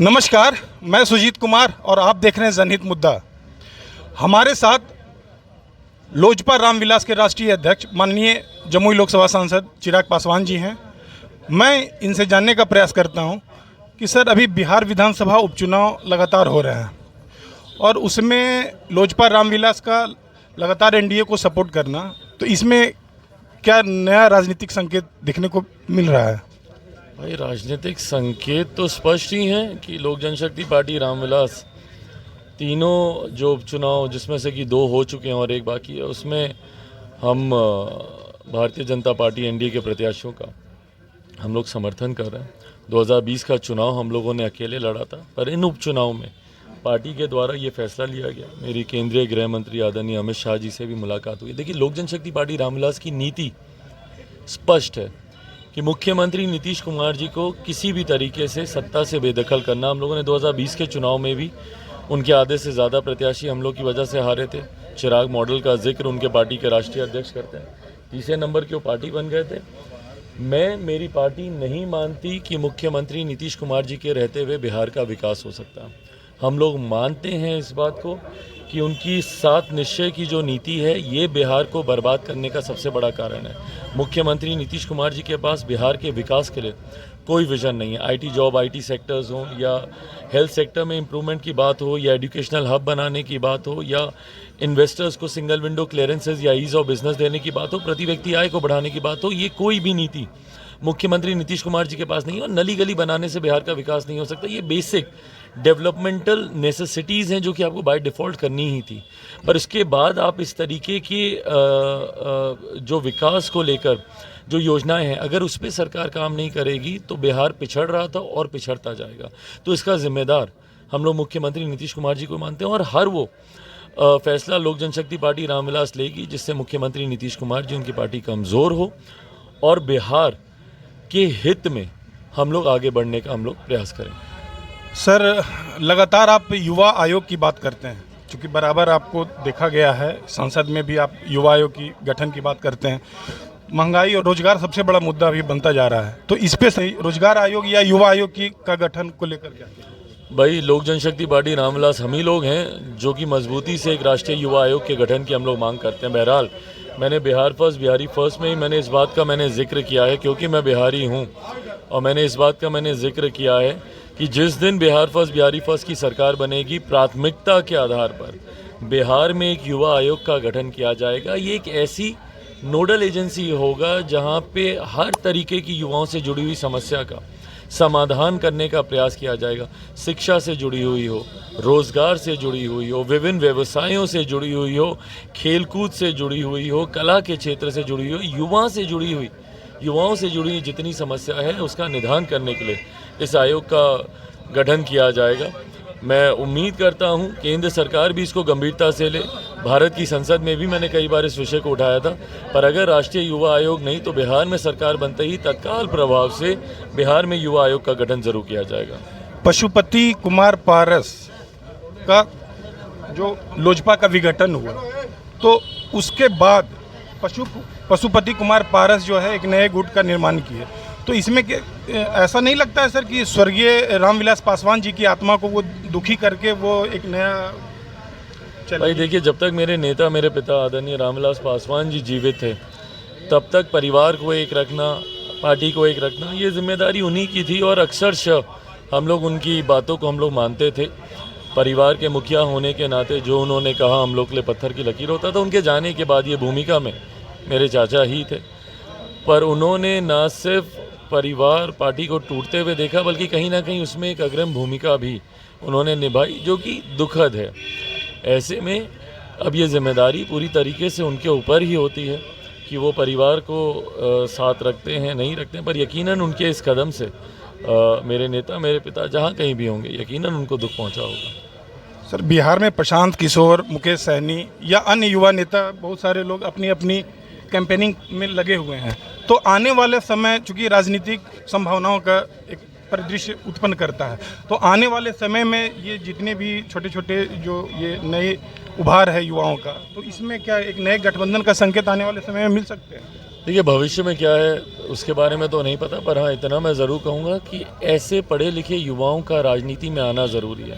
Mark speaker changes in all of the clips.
Speaker 1: नमस्कार, मैं सुजीत कुमार और आप देख रहे हैं जनहित मुद्दा। हमारे साथ लोजपा रामविलास के राष्ट्रीय अध्यक्ष माननीय जमुई लोकसभा सांसद चिराग पासवान जी हैं। मैं इनसे जानने का प्रयास करता हूं कि सर, अभी बिहार विधानसभा उपचुनाव लगातार हो रहे हैं और उसमें लोजपा रामविलास का लगातार एनडीए को सपोर्ट करना, तो इसमें क्या नया राजनीतिक संकेत देखने को मिल रहा है?
Speaker 2: भाई, राजनीतिक संकेत तो स्पष्ट ही हैं कि लोक जनशक्ति पार्टी रामविलास तीनों जो उपचुनाव, जिसमें से कि 2 हो चुके हैं और 1 बाकी है, उसमें हम भारतीय जनता पार्टी एनडीए के प्रत्याशियों का हम लोग समर्थन कर रहे हैं। 2020 का चुनाव हम लोगों ने अकेले लड़ा था, पर इन उपचुनाव में पार्टी के द्वारा ये फैसला लिया गया। मेरी केंद्रीय गृह मंत्री आदरणीय अमित शाह जी से भी मुलाकात हुई। देखिए, लोक जनशक्ति पार्टी रामविलास की नीति स्पष्ट है कि मुख्यमंत्री नीतीश कुमार जी को किसी भी तरीके से सत्ता से बेदखल करना। हम लोगों ने 2020 के चुनाव में भी उनके आधे से ज़्यादा प्रत्याशी हम लोग की वजह से हारे थे। चिराग मॉडल का जिक्र उनके पार्टी के राष्ट्रीय अध्यक्ष करते हैं। तीसरे नंबर के वो पार्टी बन गए थे। मेरी पार्टी नहीं मानती कि मुख्यमंत्री नीतीश कुमार जी के रहते हुए बिहार का विकास हो सकता। हम लोग मानते हैं इस बात को कि उनकी 7 निश्चय की जो नीति है, ये बिहार को बर्बाद करने का सबसे बड़ा कारण है। मुख्यमंत्री नीतीश कुमार जी के पास बिहार के विकास के लिए कोई विजन नहीं है। आईटी जॉब, आईटी सेक्टर्स हों, या हेल्थ सेक्टर में इम्प्रूवमेंट की बात हो, या एजुकेशनल हब बनाने की बात हो, या इन्वेस्टर्स को सिंगल विंडो क्लियरेंसेज या ईज ऑफ बिजनेस देने की बात हो, प्रति व्यक्ति आय को बढ़ाने की बात हो, ये कोई भी नीति मुख्यमंत्री नीतीश कुमार जी के पास नहीं है। और नली गली बनाने से बिहार का विकास नहीं हो सकता। ये बेसिक डेवलपमेंटल नेसेसिटीज़ हैं जो कि आपको बाय डिफ़ॉल्ट करनी ही थी। पर इसके बाद आप इस तरीके की जो विकास को लेकर जो योजनाएं हैं, अगर उस पर सरकार काम नहीं करेगी तो बिहार पिछड़ रहा था और पिछड़ता जाएगा। तो इसका जिम्मेदार हम लोग मुख्यमंत्री नीतीश कुमार जी को मानते हैं और हर वो फैसला लोक जनशक्ति पार्टी रामविलास लेगी जिससे मुख्यमंत्री नीतीश कुमार जी, उनकी पार्टी कमज़ोर हो और बिहार के हित में हम लोग आगे बढ़ने का हम लोग प्रयास करें।
Speaker 1: सर, लगातार आप युवा आयोग की बात करते हैं, क्योंकि बराबर आपको देखा गया है संसद में भी आप युवा आयोग की गठन की बात करते हैं। महंगाई और रोजगार सबसे बड़ा मुद्दा अभी बनता जा रहा है, तो इस पे सही रोजगार आयोग या युवा आयोग का गठन को लेकर क्या?
Speaker 2: भाई, लोक जनशक्ति पार्टी रामविलास हम ही लोग हैं जो कि मजबूती से एक राष्ट्रीय युवा आयोग के गठन की हम लोग मांग करते हैं। बहरहाल, मैंने बिहार फर्स्ट, बिहारी फर्स्ट में ही मैंने इस बात का जिक्र किया है, क्योंकि मैं बिहारी हूँ, और मैंने इस बात का जिक्र किया है कि जिस दिन बिहार फर्स्ट, बिहारी फर्स्ट की सरकार बनेगी, प्राथमिकता के आधार पर बिहार में एक युवा आयोग का गठन किया जाएगा। ये एक ऐसी नोडल एजेंसी होगा जहाँ पे हर तरीके की युवाओं से जुड़ी हुई समस्या का समाधान करने का प्रयास किया जाएगा। शिक्षा से जुड़ी हुई हो, रोजगार से जुड़ी हुई हो, विभिन्न व्यवसायों से जुड़ी हुई हो, खेलकूद से जुड़ी हुई हो, कला के क्षेत्र से जुड़ी हुई हो, युवाओं से जुड़ी जितनी समस्या है उसका निदान करने के लिए इस आयोग का गठन किया जाएगा। मैं उम्मीद करता हूं केंद्र सरकार भी इसको गंभीरता से ले। भारत की संसद में भी मैंने कई बार इस विषय को उठाया था, पर अगर राष्ट्रीय युवा आयोग नहीं तो बिहार में सरकार बनते ही तत्काल प्रभाव से बिहार में युवा आयोग का गठन जरूर किया जाएगा।
Speaker 1: पशुपति कुमार पारस का जो लोजपा का विघटन हुआ, तो उसके बाद पशुपति कुमार पारस जो है एक नए गुट का निर्माण किए, तो इसमें ऐसा नहीं लगता है सर कि स्वर्गीय रामविलास पासवान जी की आत्मा को वो दुखी करके वो एक नया
Speaker 2: भाई, देखिए, जब तक मेरे नेता, मेरे पिता आदरणीय रामविलास पासवान जी जीवित थे, तब तक परिवार को एक रखना, पार्टी को एक रखना, ये जिम्मेदारी उन्हीं की थी। और अक्सर हम लोग उनकी बातों को हम लोग मानते थे। परिवार के मुखिया होने के नाते जो उन्होंने कहा हम लोग के लिए पत्थर की लकीर होता था। उनके जाने के बाद ये भूमिका में मेरे चाचा ही थे, पर उन्होंने न सिर्फ परिवार, पार्टी को टूटते हुए देखा, बल्कि कहीं ना कहीं उसमें एक अग्रिम भूमिका भी उन्होंने निभाई, जो कि दुखद है। ऐसे में अब ये जिम्मेदारी पूरी तरीके से उनके ऊपर ही होती है कि वो परिवार को साथ रखते हैं, नहीं रखते हैं, पर यकीनन उनके इस कदम से मेरे नेता, मेरे पिता जहाँ कहीं भी होंगे, यकीनन उनको दुख पहुँचा होगा।
Speaker 1: सर, बिहार में प्रशांत किशोर, मुकेश सहनी या अन्य युवा नेता, बहुत सारे लोग अपनी अपनी कैंपेनिंग में लगे हुए हैं, तो आने वाले समय, चूँकि राजनीतिक संभावनाओं का एक परिदृश्य उत्पन्न करता है, तो आने वाले समय में ये जितने भी छोटे छोटे जो ये नए उभार है युवाओं का, तो इसमें क्या एक नए गठबंधन का संकेत आने वाले समय में मिल सकते हैं?
Speaker 2: देखिए भविष्य में क्या है उसके बारे में तो नहीं पता, पर हाँ इतना मैं ज़रूर कहूँगा कि ऐसे पढ़े लिखे युवाओं का राजनीति में आना ज़रूरी है।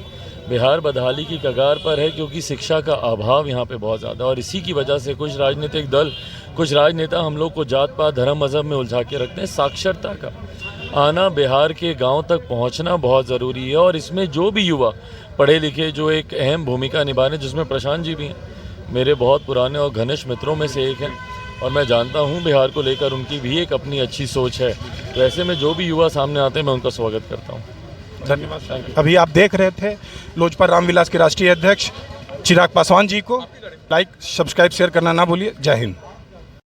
Speaker 2: बिहार बदहाली की कगार पर है क्योंकि शिक्षा का अभाव यहाँ पे बहुत ज़्यादा, और इसी की वजह से कुछ राजनीतिक दल, कुछ राजनेता हम लोग को जात पात धर्म मज़हब में उलझा के रखते हैं। साक्षरता का आना, बिहार के गांव तक पहुंचना बहुत ज़रूरी है, और इसमें जो भी युवा पढ़े लिखे जो एक अहम भूमिका निभा रहे हैं, जिसमें प्रशांत जी भी हैं, मेरे बहुत पुराने और घनिष्ठ मित्रों में से एक हैं, और मैं जानता हूं बिहार को लेकर उनकी भी एक अपनी अच्छी सोच है। तो ऐसे में जो भी युवा सामने आते हैं मैं उनका स्वागत करता हूं।
Speaker 1: धन्यवाद। अभी आप देख रहे थे लोजपा रामविलास के राष्ट्रीय अध्यक्ष चिराग पासवान जी को। लाइक, सब्सक्राइब, शेयर करना ना भूलिए। जय हिंद।